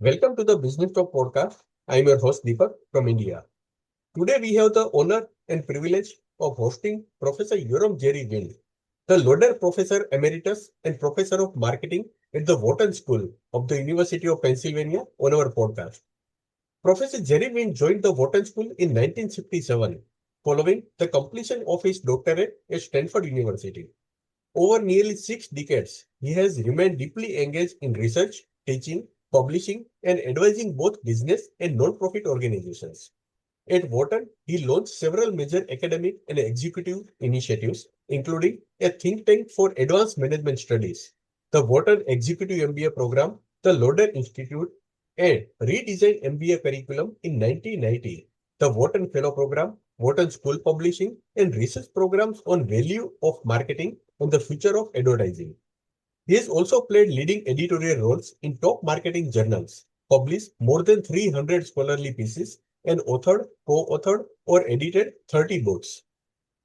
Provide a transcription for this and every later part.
Welcome to the Businesstalk podcast. I am your host Deepak from India. Today we have the honor and privilege of hosting Professor Yoram Jerry Wind, the Lauder Professor Emeritus and Professor of Marketing at the Wharton School of the University of Pennsylvania on our podcast. Professor Jerry Wind joined the Wharton School in 1957 following the completion of his doctorate at Stanford University. Over nearly 6 decades, he has remained deeply engaged in research, teaching, publishing, and advising both business and non-profit organizations. At Wharton, he launched several major academic and executive initiatives, including a think tank for advanced management studies, the Wharton Executive MBA program, the Lauder Institute, and redesigned MBA curriculum in 1990, the Wharton Fellow Program, Wharton School Publishing, and research programs on value of marketing and the future of advertising. He has also played leading editorial roles in top marketing journals, published more than 300 scholarly pieces, and authored, co-authored, or edited 30 books.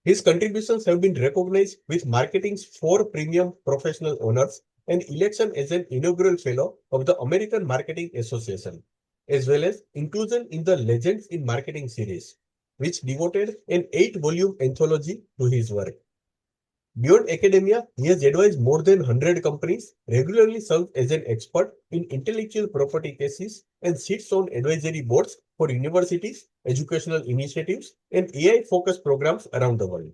His contributions have been recognized with marketing's 4 premium professional honors and election as an inaugural fellow of the American Marketing Association, as well as inclusion in the Legends in Marketing series, which devoted an 8-volume anthology to his work. Beyond academia, he has advised more than 100 companies, regularly served as an expert in intellectual property cases, and sits on advisory boards for universities, educational initiatives, and AI-focused programs around the world.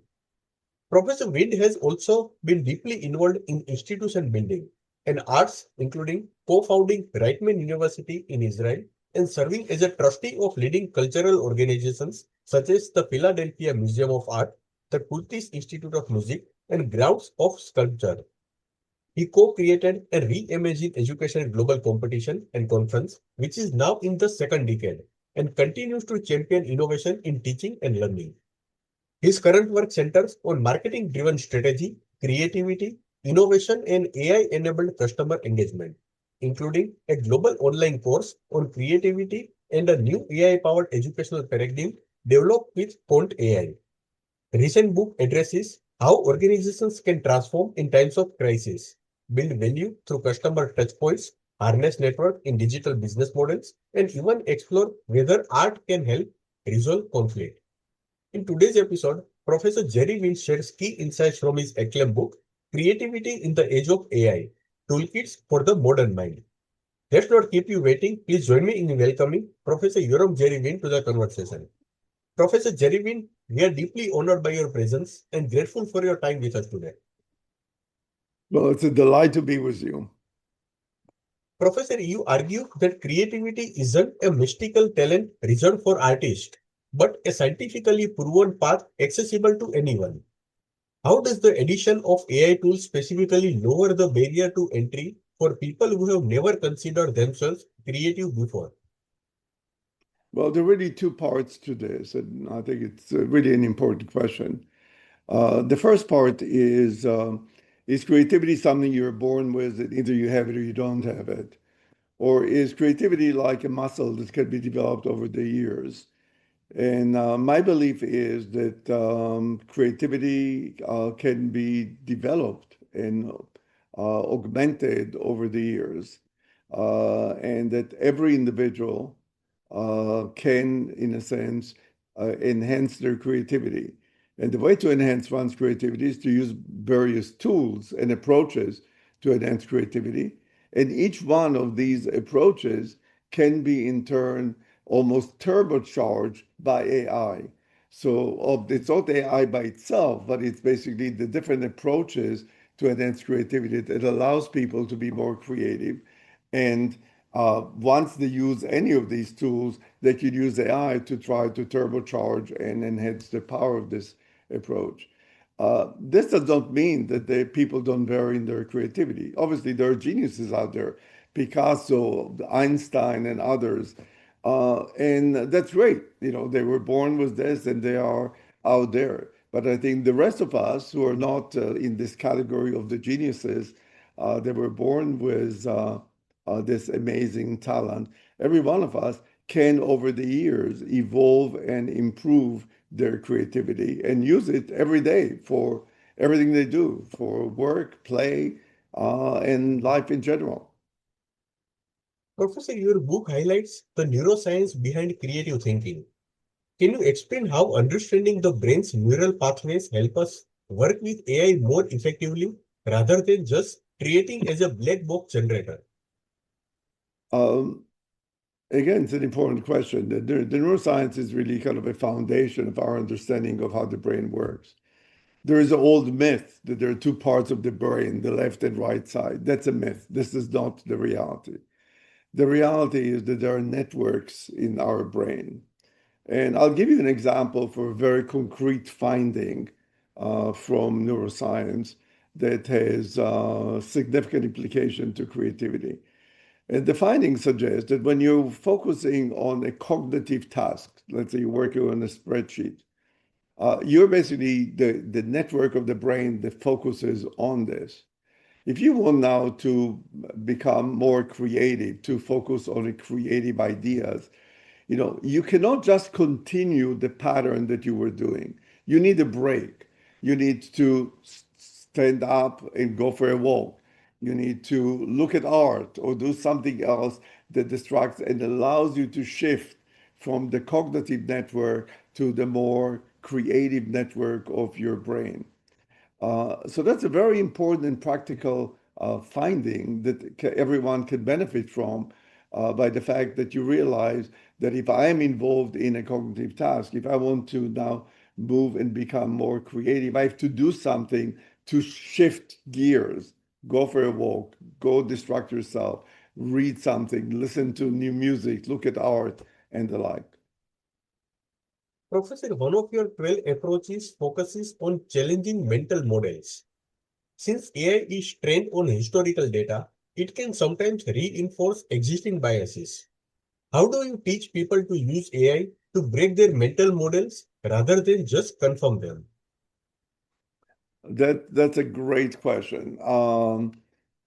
Professor Wind has also been deeply involved in institution building and arts, including co-founding Reichman University in Israel and serving as a trustee of leading cultural organizations such as the Philadelphia Museum of Art, the Kurtis Institute of Music, and Grounds of Sculpture. He co-created a reimagined education global competition and conference, which is now in the second decade, and continues to champion innovation in teaching and learning. His current work centers on marketing-driven strategy, creativity, innovation, and AI-enabled customer engagement, including a global online course on creativity and a new AI-powered educational paradigm developed with Font AI. Recent book addresses how organizations can transform in times of crisis, build value through customer touchpoints, harness network in digital business models, and even explore whether art can help resolve conflict. In today's episode, Professor Jerry will share key insights from his acclaimed book, Creativity in the Age of AI, Toolkits for the Modern Mind. Let's not keep you waiting. Please join me in welcoming Professor Yoram Jerry to the conversation. Professor Jerry, we are deeply honored by your presence and grateful for your time with us today. Well, it's a delight to be with you. Professor, you argue that creativity isn't a mystical talent reserved for artists, but a scientifically proven path accessible to anyone. How does the addition of AI tools specifically lower the barrier to entry for people who have never considered themselves creative before? Well, there are really two parts to this, and I think it's really an important question. The first part is creativity something you're born with, and either you have it or you don't have it? Or is creativity like a muscle that can be developed over the years? And my belief is that creativity can be developed and augmented over the years, and that every individual can, in a sense, enhance their creativity. And the way to enhance one's creativity is to use various tools and approaches to enhance creativity. And each one of these approaches can be, in turn, almost turbocharged by AI. So it's not AI by itself, but it's basically the different approaches to enhance creativity that allows people to be more creative. And once they use any of these tools, they could use AI to try to turbocharge and enhance the power of this approach. This does not mean that the people don't vary in their creativity. Obviously, there are geniuses out there, Picasso, Einstein, and others, and that's great. You know, they were born with this, and they are out there. But I think the rest of us who are not in this category of the geniuses, they were born with this amazing talent. Every one of us can, over the years, evolve and improve their creativity and use it every day for everything they do, for work, play, and life in general. Professor, your book highlights the neuroscience behind creative thinking. Can you explain how understanding the brain's neural pathways help us work with AI more effectively rather than just creating as a black box generator? Um, Again, it's an important question. The neuroscience is really kind of a foundation of our understanding of how the brain works. There is an old myth that there are two parts of the brain, the left and right side. That's a myth. This is not the reality. The reality is that there are networks in our brain. And I'll give you an example for a very concrete finding from neuroscience that has significant implication to creativity. And the findings suggest that when you're focusing on a cognitive task, let's say you're working on a spreadsheet, you're basically the network of the brain that focuses on this. If you want now to become more creative, to focus on creative ideas, you cannot just continue the pattern that you were doing. You need a break. You need to stand up and go for a walk. You need to look at art or do something else that distracts and allows you to shift from the cognitive network to the more creative network of your brain. So that's a very important and practical finding that everyone can benefit from by the fact that you realize that if I am involved in a cognitive task, if I want to now move and become more creative, I have to do something to shift gears, go for a walk, go distract yourself, read something, listen to new music, look at art, and the like. Professor, one of your 12 approaches focuses on challenging mental models. Since AI is trained on historical data, it can sometimes reinforce existing biases. How do you teach people to use AI to break their mental models rather than just confirm them? That's a great question.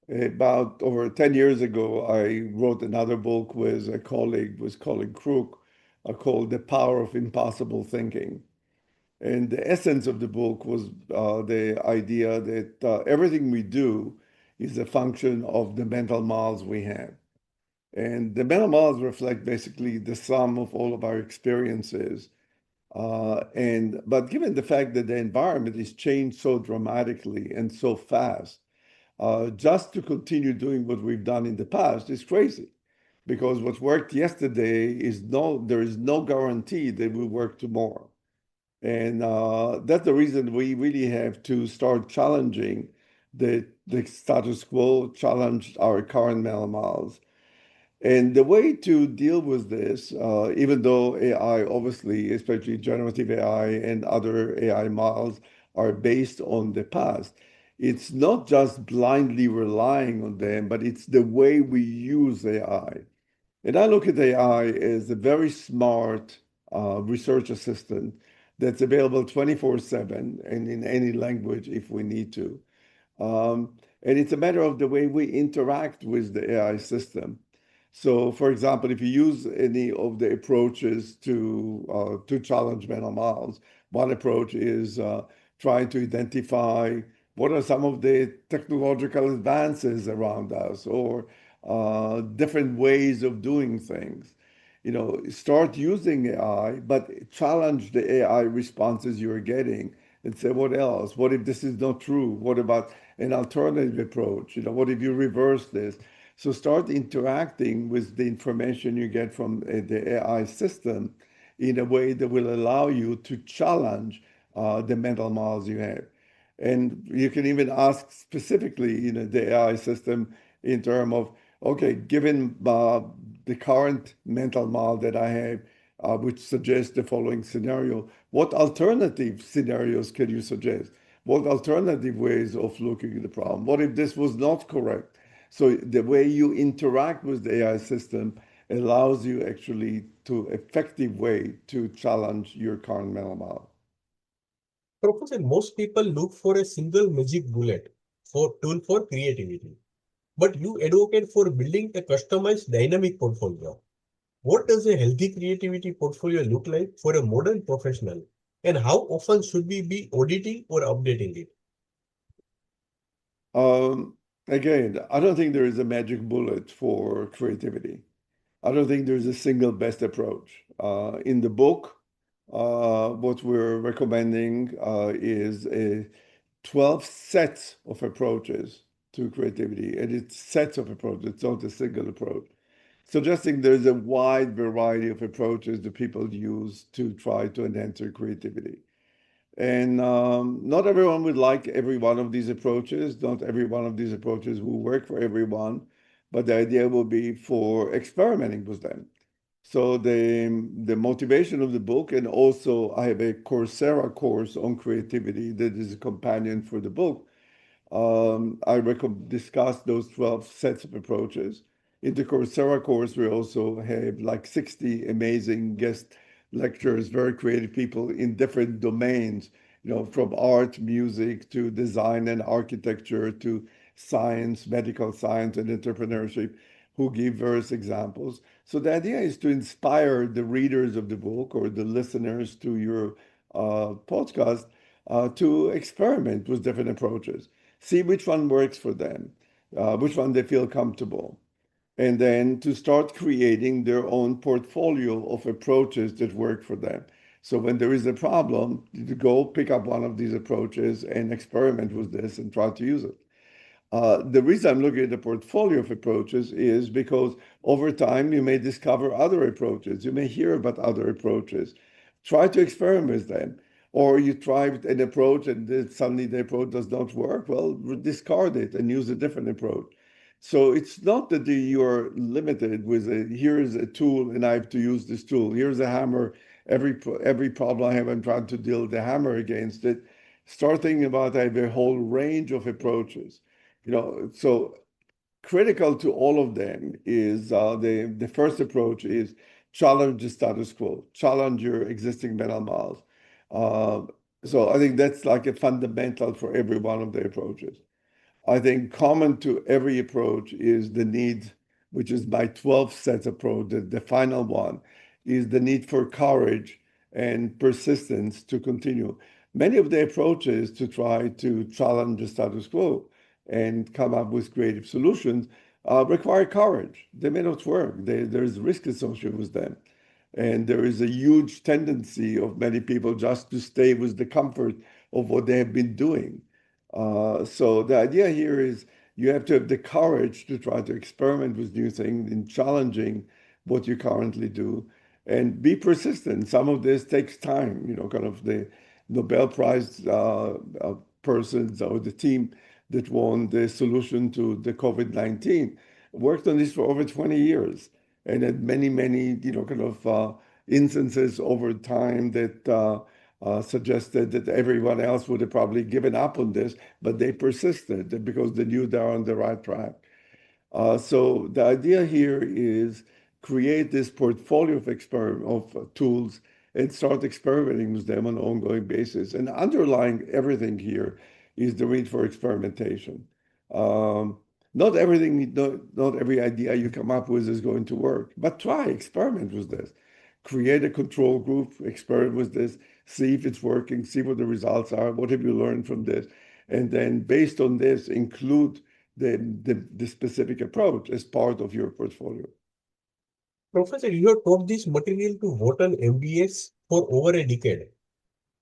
About over 10 years ago, I wrote another book with a colleague, Crook, called The Power of Impossible Thinking. And the essence of the book was the idea that everything we do is a function of the mental models we have. And the mental models reflect basically the sum of all of our experiences. But given the fact that the environment is changed so dramatically and so fast, just to continue doing what we've done in the past is crazy because what worked yesterday there is no guarantee that will work tomorrow. And that's the reason we really have to start challenging the status quo, challenge our current models. And the way to deal with this, even though AI, obviously, especially generative AI and other AI models, are based on the past, it's not just blindly relying on them, but it's the way we use AI. And I look at AI as a very smart research assistant that's available 24/7 and in any language if we need to. And it's a matter of the way we interact with the AI system. So, for example, if you use any of the approaches to challenge mental models, one approach is trying to identify what are some of the technological advances around us or different ways of doing things. Start using AI, but challenge the AI responses you're getting and say, what else? What if this is not true? What about an alternative approach? What if you reverse this? So start interacting with the information you get from the AI system in a way that will allow you to challenge the mental models you have. And you can even ask specifically, the AI system in terms of, okay, given the current mental model that I have, which suggests the following scenario, what alternative scenarios can you suggest? What alternative ways of looking at the problem? What if this was not correct? So the way you interact with the AI system allows you actually to effective way to challenge your current mental model. Professor, most people look for a single magic bullet for tool for creativity, but you advocate for building a customized dynamic portfolio. What does a healthy creativity portfolio look like for a modern professional? And how often should we be auditing or updating it? Um, Again, I don't think there is a magic bullet for creativity. I don't think there's a single best approach. In the book, what we're recommending is 12 sets of approaches to creativity, and it's sets of approaches, it's not a single approach. Suggesting there's a wide variety of approaches that people use to try to enhance their creativity. And not everyone would like every one of these approaches. Not every one of these approaches will work for everyone, but the idea will be for experimenting with them. So the motivation of the book, and also I have a Coursera course on creativity that is a companion for the book. I discuss those 12 sets of approaches. In the Coursera course, we also have like 60 amazing guest lecturers, very creative people in different domains, from art, music to design and architecture to science, medical science, and entrepreneurship, who give various examples. So the idea is to inspire the readers of the book or the listeners to your podcast to experiment with different approaches, see which one works for them, which one they feel comfortable, and then to start creating their own portfolio of approaches that work for them. So when there is a problem, you go pick up one of these approaches and experiment with this and try to use it. The reason I'm looking at the portfolio of approaches is because over time you may discover other approaches. You may hear about other approaches. Try to experiment with them. Or you try an approach and then suddenly the approach does not work. Well, discard it and use a different approach. So it's not that you're limited with here's a tool and I have to use this tool. Here's a hammer. Every problem I have, I'm trying to deal the hammer against it. Start thinking about I have a whole range of approaches. So critical to all of them is the first approach is challenge the status quo, challenge your existing mental models. Uh, so I think that's like a fundamental for every one of the approaches. I think common to every approach is the need, which is my 12 sets approach, the final one, is the need for courage and persistence to continue. Many of the approaches to try to challenge the status quo and come up with creative solutions require courage. They may not work. There's risk associated with them. And there is a huge tendency of many people just to stay with the comfort of what they have been doing. So the idea here is you have to have the courage to try to experiment with new things and challenging what you currently do and be persistent. Some of this takes time, kind of the Nobel Prize persons or the team that won the solution to the COVID-19 worked on this for over 20 years and had many, many, kind of instances over time that suggested that everyone else would have probably given up on this, but they persisted because they knew they're on the right track. So the idea here is create this portfolio of tools and start experimenting with them on an ongoing basis. And underlying everything here is the need for experimentation. Um, not every idea you come up with is going to work, but try, experiment with this. Create a control group, experiment with this, see if it's working, see what the results are, what have you learned from this, and then based on this, include the specific approach as part of your portfolio. Professor, you have taught this material to Wharton MBAs for over a decade.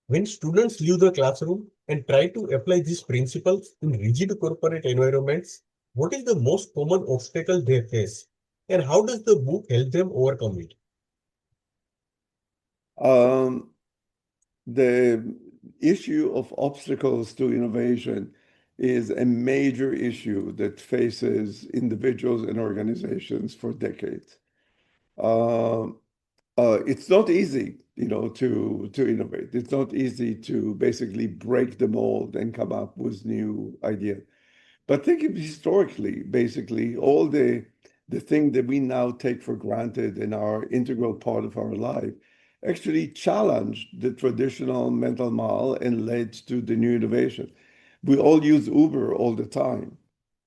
When students leave the classroom and try to apply these principles in rigid corporate environments, what is the most common obstacle they face? And how does the book help them overcome it? Um, the issue of obstacles to innovation is a major issue that faces individuals and organizations for decades. Uh, it's not easy, to innovate. It's not easy to basically break the mold and come up with new ideas. But think of historically, basically, all the thing that we now take for granted and are integral part of our life actually challenged the traditional mental model and led to the new innovation. We all use Uber all the time.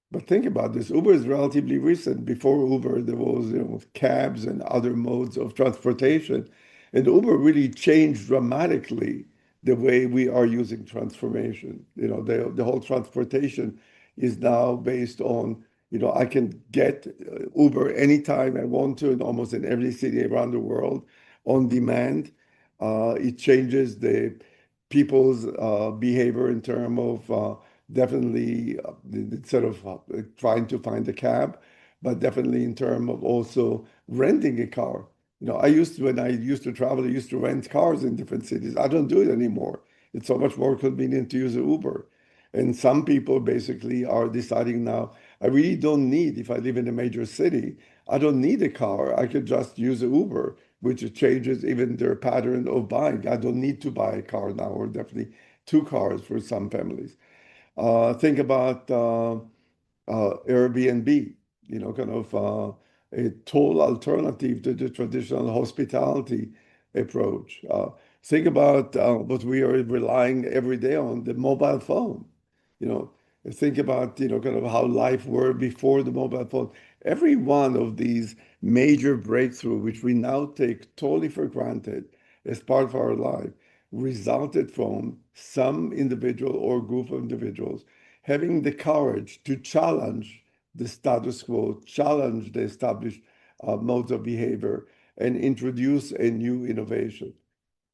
But think about this. Uber is relatively recent. Before Uber, there was, cabs and other modes of transportation. And Uber really changed dramatically the way we are using transformation. The whole transportation is now based on, I can get Uber anytime I want to, and almost in every city around the world on demand. It changes the people's behavior in terms of definitely instead of trying to find a cab, but definitely in terms of also renting a car. When I used to travel, I used to rent cars in different cities. I don't do it anymore. It's so much more convenient to use an Uber. And some people basically are deciding now, I really don't need, if I live in a major city, I don't need a car. I could just use an Uber, which changes even their pattern of buying. I don't need to buy a car now, or definitely two cars for some families. Think about Airbnb, kind of a total alternative to the traditional hospitality approach. Think about what we are relying every day on, the mobile phone. You know, think about, kind of how life were before the mobile phone. Every one of these major breakthrough, which we now take totally for granted as part of our life, resulted from some individual or group of individuals having the courage to challenge the status quo, challenge the established modes of behavior, and introduce a new innovation.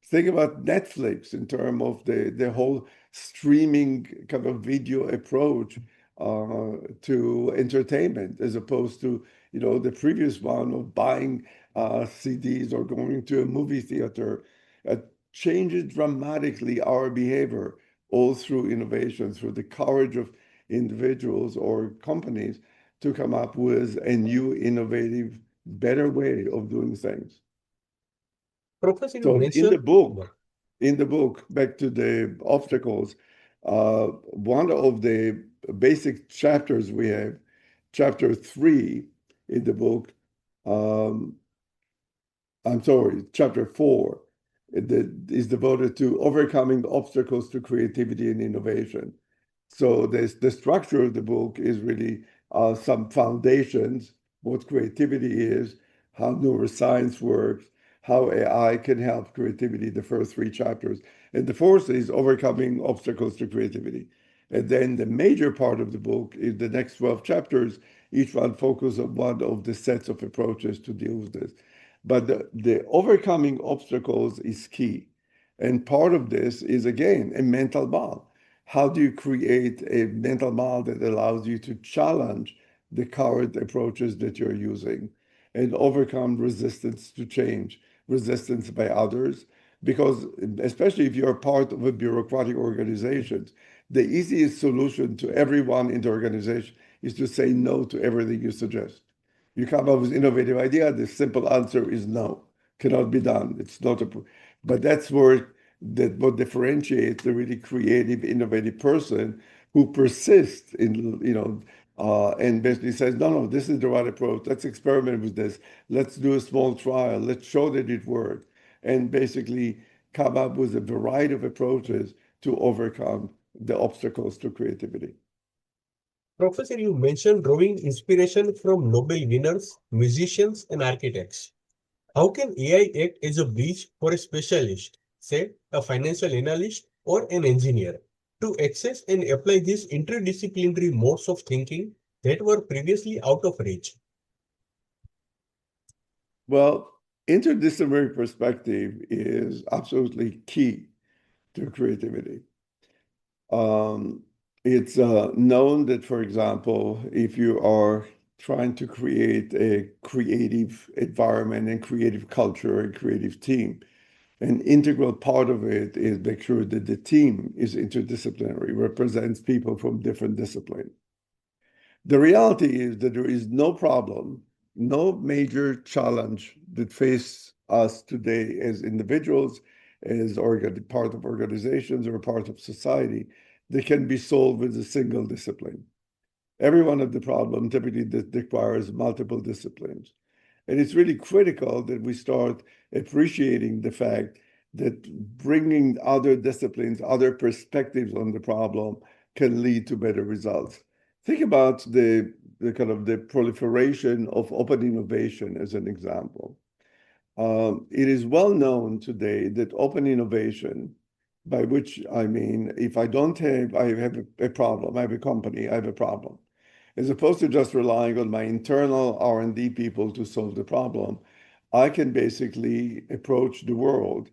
Think about Netflix in terms of the whole streaming kind of video approach to entertainment, as opposed to the previous one of buying CDs or going to a movie theater. Changes dramatically our behavior, all through innovation, through the courage of individuals or companies to come up with a new, innovative, better way of doing things. Professor, you So mentioned. in the book, back to the obstacles, one of the basic chapters we have, chapter 3 in the book, um, I'm sorry, chapter 4, that is devoted to overcoming obstacles to creativity and innovation. So the structure of the book is really some foundations, what creativity is, how neuroscience works, how AI can help creativity, the first 3 chapters. And the fourth is overcoming obstacles to creativity. And then the major part of the book is the next 12 chapters, each one focus on one of the sets of approaches to deal with this. But the overcoming obstacles is key. And part of this is, again, a mental model. How do you create a mental model that allows you to challenge the current approaches that you're using and overcome resistance to change, resistance by others? Because especially if you're part of a bureaucratic organization, the easiest solution to everyone in the organization is to say no to everything you suggest. You come up with innovative idea, the simple answer is no, cannot be done. It's not a, but that's where that what differentiates the really creative, innovative person who persists in, and basically says, no, no, this is the right approach. Let's experiment with this. Let's do a small trial. Let's show that it worked. And basically come up with a variety of approaches to overcome the obstacles to creativity. Professor, you mentioned drawing inspiration from Nobel winners, musicians, and architects. How can AI act as a bridge for a specialist, say a financial analyst or an engineer, to access and apply these interdisciplinary modes of thinking that were previously out of reach? Well, interdisciplinary perspective is absolutely key to creativity. It's known that, for example, if you are trying to create a creative environment and creative culture and creative team, an integral part of it is make sure that the team is interdisciplinary, represents people from different disciplines. The reality is that there is no problem, no major challenge that face us today as individuals, as part of organizations or part of society that can be solved with a single discipline. Every one of the problem typically requires multiple disciplines. And it's really critical that we start appreciating the fact that bringing other disciplines, other perspectives on the problem can lead to better results. Think about the kind of the proliferation of open innovation as an example. It is well known today that open innovation by which I mean, if I don't have, I have a problem, I have a company, I have a problem. As opposed to just relying on my internal R&D people to solve the problem, I can basically approach the world,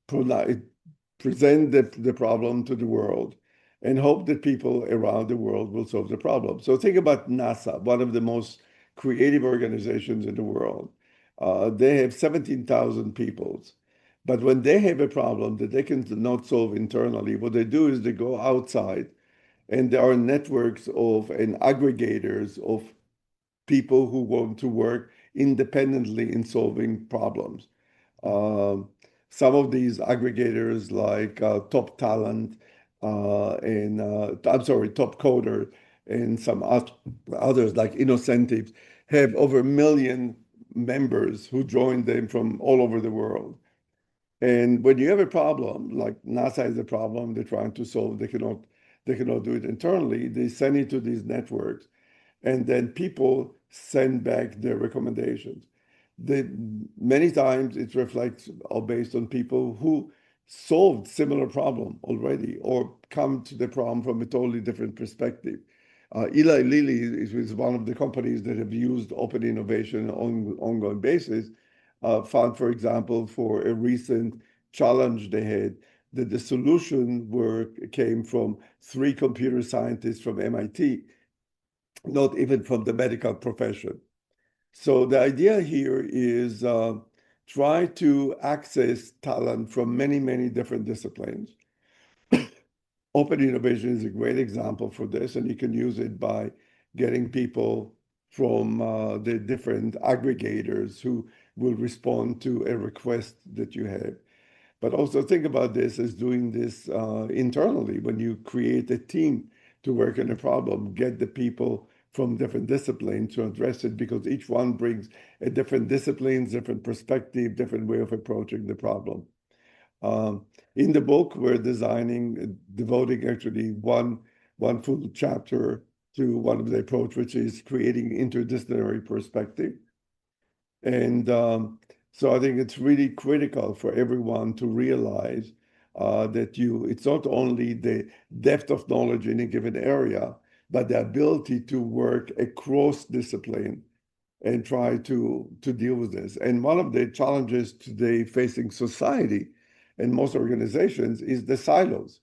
present the problem to the world, and hope that people around the world will solve the problem. So think about NASA, one of the most creative organizations in the world. They have 17,000 people. But when they have a problem that they can not solve internally, what they do is they go outside, and there are networks of and aggregators of people who want to work independently in solving problems. Um, some of these aggregators like Top Talent and I'm sorry, Top Coder and some others like Innocentives have over 1 million members who join them from all over the world. And when you have a problem, like NASA has a problem they're trying to solve, they cannot do it internally. They send it to these networks, and then people send back their recommendations. They, many times it reflects or based on people who solved similar problem already or come to the problem from a totally different perspective. Eli Lilly is one of the companies that have used open innovation on ongoing basis. Found, for example, for a recent challenge they had, that the solution came from 3 computer scientists from MIT, not even from the medical profession. So the idea here is try to access talent from many, many different disciplines. Open innovation is a great example for this, and you can use it by getting people from the different aggregators who will respond to a request that you have. But also think about this as doing this internally. When you create a team to work on a problem, get the people from different disciplines to address it, because each one brings a different discipline, different perspective, different way of approaching the problem. In the book, we're devoting actually one full chapter to one of the approach, which is creating interdisciplinary perspective. And so I think it's really critical for everyone to realize that it's not only the depth of knowledge in a given area, but the ability to work across discipline and try to deal with this. And one of the challenges today facing society and most organizations is the silos.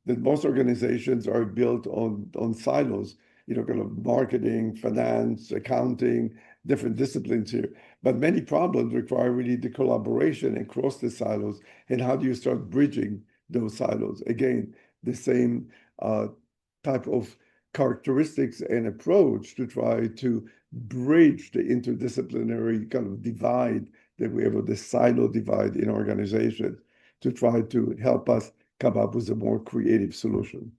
That most organizations are built on silos, kind of marketing, finance, accounting, different disciplines here. But many problems require really the collaboration across the silos. And how do you start bridging those silos? Again, the same type of characteristics and approach to try to bridge the interdisciplinary kind of divide that we have, or the silo divide in organizations, to try to help us come up with a more creative solution.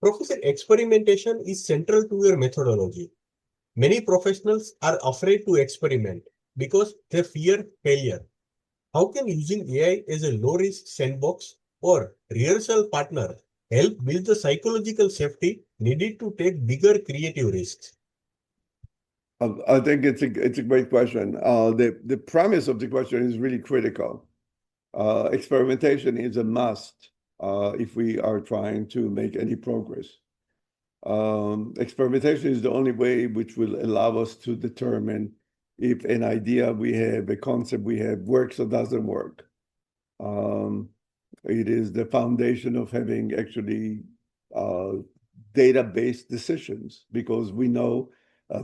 Professor, experimentation is central to your methodology. Many professionals are afraid to experiment because they fear failure. How can using AI as a low-risk sandbox or rehearsal partner help build the psychological safety needed to take bigger creative risks? I think it's a great question. The premise of the question is really critical. Experimentation is a must if we are trying to make any progress. Experimentation is the only way which will allow us to determine if an idea we have, a concept we have, works or doesn't work. It is the foundation of having actually data-based decisions, because we know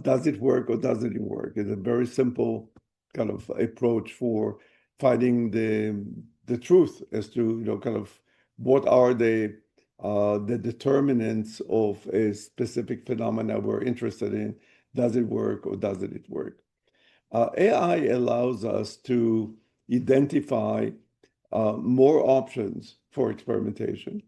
does it work or doesn't it work. It's a very simple kind of approach for finding the truth as to kind of what are the determinants of a specific phenomena we're interested in. Does it work or doesn't it work? AI allows us to identify more options for experimentation.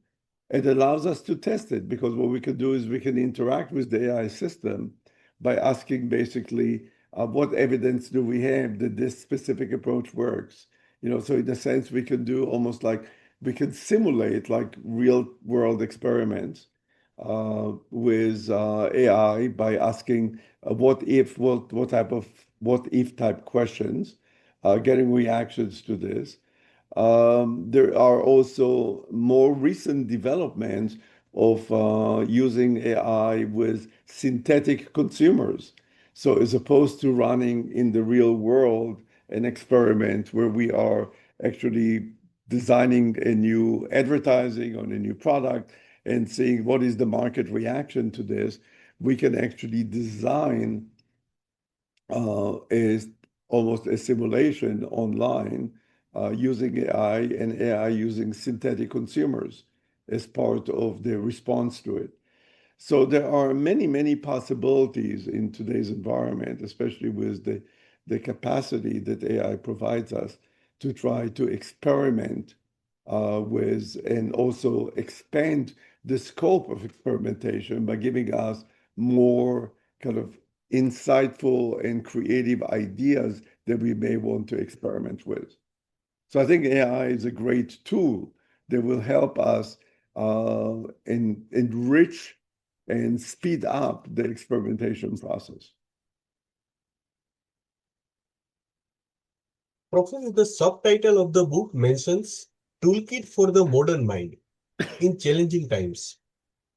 It allows us to test it, because what we can do is we can interact with the AI system by asking basically, what evidence do we have that this specific approach works? So in a sense, we can do almost like we can simulate like real world experiments with AI by asking what type of what if type questions, getting reactions to this. There are also more recent developments of using AI with synthetic consumers. So as opposed to running in the real world an experiment where we are actually designing a new advertising on a new product and seeing what is the market reaction to this, we can actually design is almost a simulation online using AI and AI using synthetic consumers as part of the response to it. So there are many, many possibilities in today's environment, especially with the capacity that AI provides us to try to experiment with and also expand the scope of experimentation by giving us more kind of insightful and creative ideas that we may want to experiment with. So I think AI is a great tool that will help us enrich and speed up the experimentation process. Professor, the subtitle of the book mentions Toolkit for the Modern Mind in Challenging Times.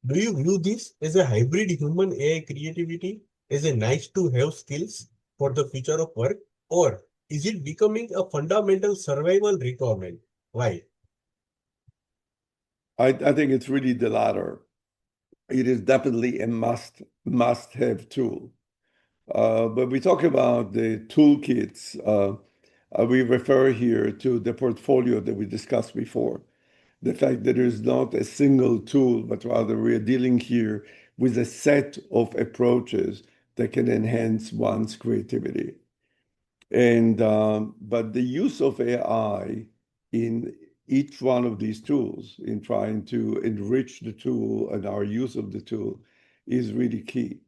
Do you view this as a hybrid human AI creativity, as a nice to have skills for the future of work, or is it becoming a fundamental survival requirement? Why? I think it's really the latter. It is definitely a must have tool. But we talk about the toolkits. We refer here to the portfolio that we discussed before. The fact that there is not a single tool, but rather we are dealing here with a set of approaches that can enhance one's creativity. And but the use of AI in each one of these tools, in trying to enrich the tool and our use of the tool, is really key.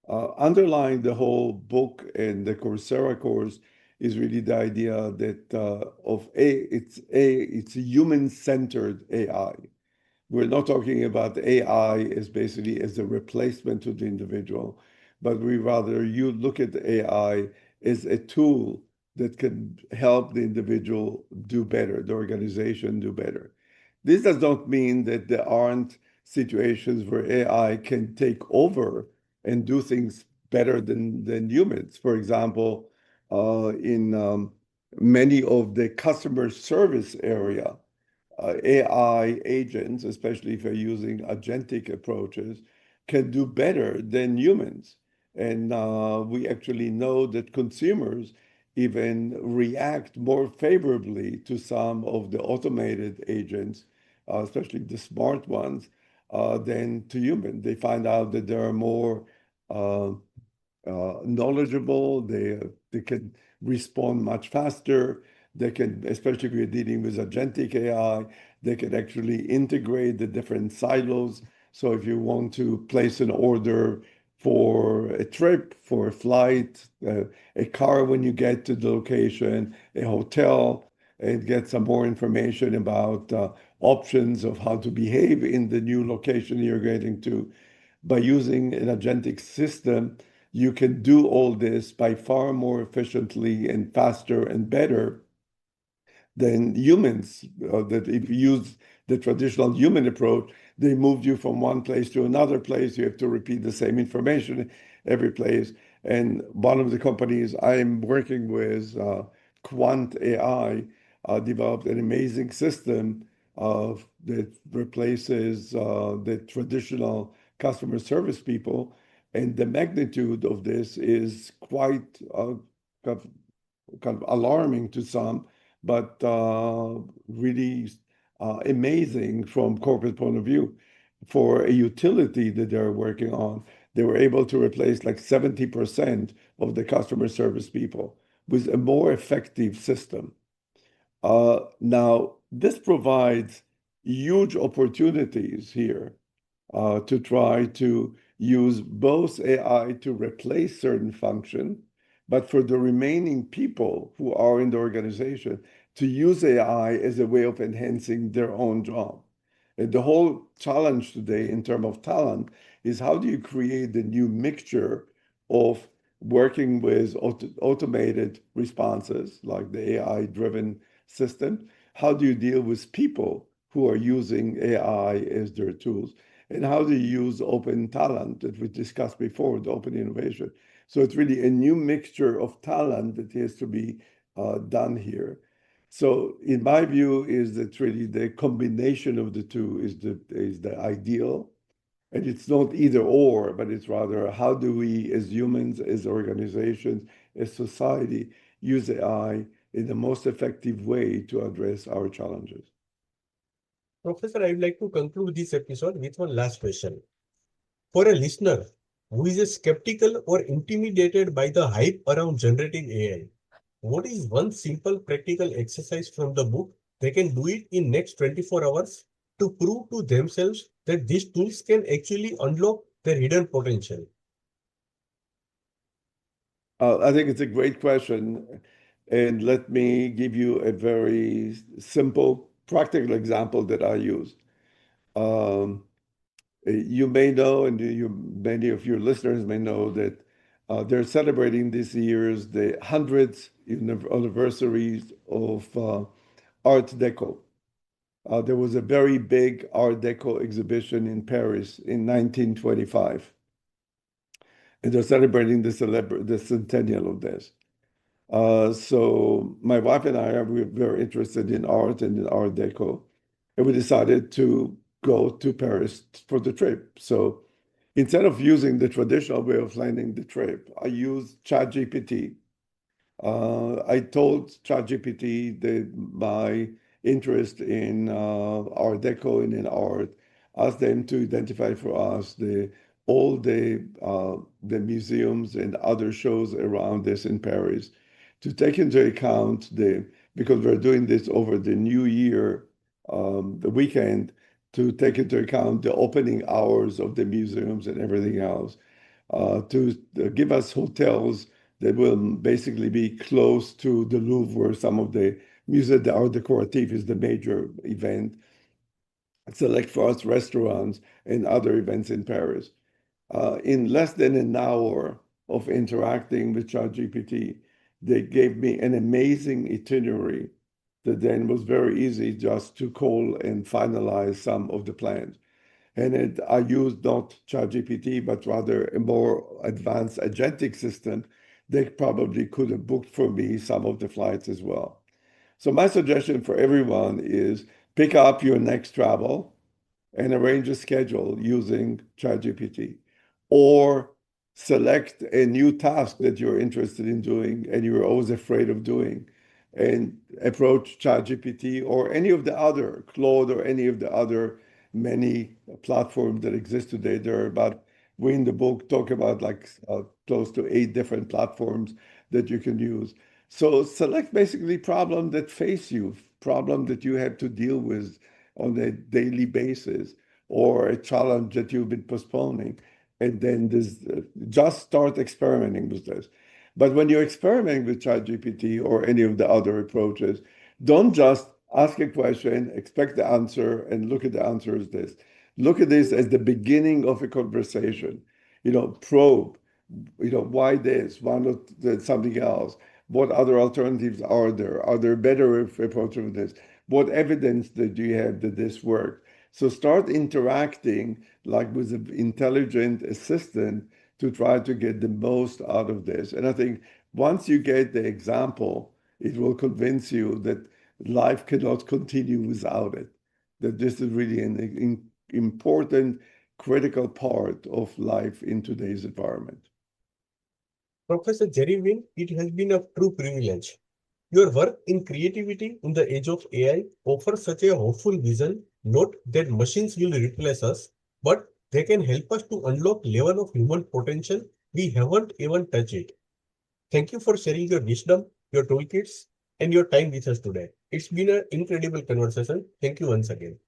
Underlying the whole book and the Coursera course is really the idea that it's a human-centered AI. We're not talking about AI as basically as a replacement to the individual, but we rather you look at AI as a tool that can help the individual do better, the organization do better. This does not mean that there aren't situations where AI can take over and do things better than humans. For example, in many of the customer service area, AI agents, especially if you're using agentic approaches, can do better than humans. And we actually know that consumers even react more favorably to some of the automated agents, especially the smart ones, than to human. They find out that there are more uh, knowledgeable. They can respond much faster. They can, especially if you're dealing with agentic AI, they can actually integrate the different silos. So if you want to place an order for a trip, for a flight, a car when you get to the location, a hotel, and get some more information about options of how to behave in the new location you're getting to. By using an agentic system, you can do all this by far more efficiently and faster and better than humans. That if you use the traditional human approach, they moved you from one place to another place. You have to repeat the same information every place. And one of the companies I'm working with, Quant AI, developed an amazing system that replaces the traditional customer service people. And the magnitude of this is quite kind of alarming to some, but really amazing from corporate point of view. For a utility that they're working on, they were able to replace like 70% of the customer service people with a more effective system. Now, this provides huge opportunities here to try to use both AI to replace certain function, but for the remaining people who are in the organization to use AI as a way of enhancing their own job. And the whole challenge today in terms of talent is how do you create the new mixture of working with automated responses like the AI-driven system, how do you deal with people who are using AI as their tools? And how do you use open talent that we discussed before, the open innovation? So it's really a new mixture of talent that has to be done here. So in my view, is that really the combination of the two is the ideal. And it's not either or, but it's rather how do we as humans, as organizations, as society, use AI in the most effective way to address our challenges. Professor, I would like to conclude this episode with one last question. For a listener who is skeptical or intimidated by the hype around generative AI, what is one simple practical exercise from the book they can do it in next 24 hours to prove to themselves that these tools can actually unlock their hidden potential? I think it's a great question. And let me give you a very simple, practical example that I use. Um, you may know, and many of your listeners may know that they're celebrating this year's the 100th anniversaries of Art Deco. There was a very big Art Deco exhibition in Paris in 1925, and they're celebrating the centennial of this. So my wife and I are very interested in art and in Art Deco, and we decided to go to Paris for the trip. So instead of using the traditional way of planning the trip, I used ChatGPT. I told ChatGPT that my interest in Art Deco and in art, asked them to identify for us all the museums and other shows around this in Paris, to take into account because we're doing this over the New Year, the weekend, to take into account the opening hours of the museums and everything else, to give us hotels that will basically be close to the Louvre, where some of the Musée d'Art Décoratif is the major event. Select for us restaurants and other events in Paris. In less than an hour of interacting with ChatGPT, they gave me an amazing itinerary that then was very easy just to call and finalize some of the plans. And I used not ChatGPT, but rather a more advanced agentic system that probably could have booked for me some of the flights as well. So my suggestion for everyone is pick up your next travel and arrange a schedule using ChatGPT, or select a new task that you're interested in doing and you're always afraid of doing, and approach ChatGPT or any of the other, Claude or any of the other many platforms that exist today. There are about, we in the book talk about like close to 8 different platforms that you can use. So select basically problem that face you, problem that you have to deal with on a daily basis, or a challenge that you've been postponing. And then just start experimenting with this. But when you're experimenting with ChatGPT or any of the other approaches, don't just ask a question, expect the answer, and look at the answer as this. Look at this as the beginning of a conversation. Probe, why this? Why not something else? What other alternatives are there? Are there better approaches to this? What evidence do you have that this worked? So start interacting like with an intelligent assistant to try to get the most out of this. And I think once you get the example, it will convince you that life cannot continue without it, that this is really an important, critical part of life in today's environment. Professor Jerry Wynn, it has been a true privilege. Your work in creativity in the age of AI offers such a hopeful vision, not that machines will replace us, but they can help us to unlock level of human potential we haven't even touched it. Thank you for sharing your wisdom, your toolkits, and your time with us today. It's been an incredible conversation. Thank you once again.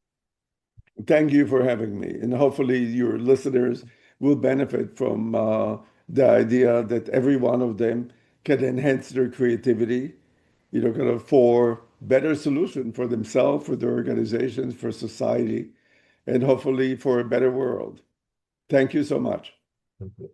Thank you for having me. And hopefully, your listeners will benefit from the idea that every one of them can enhance their creativity, kind of for better solution for themselves, for their organizations, for society, and hopefully for a better world. Thank you so much. Thank you.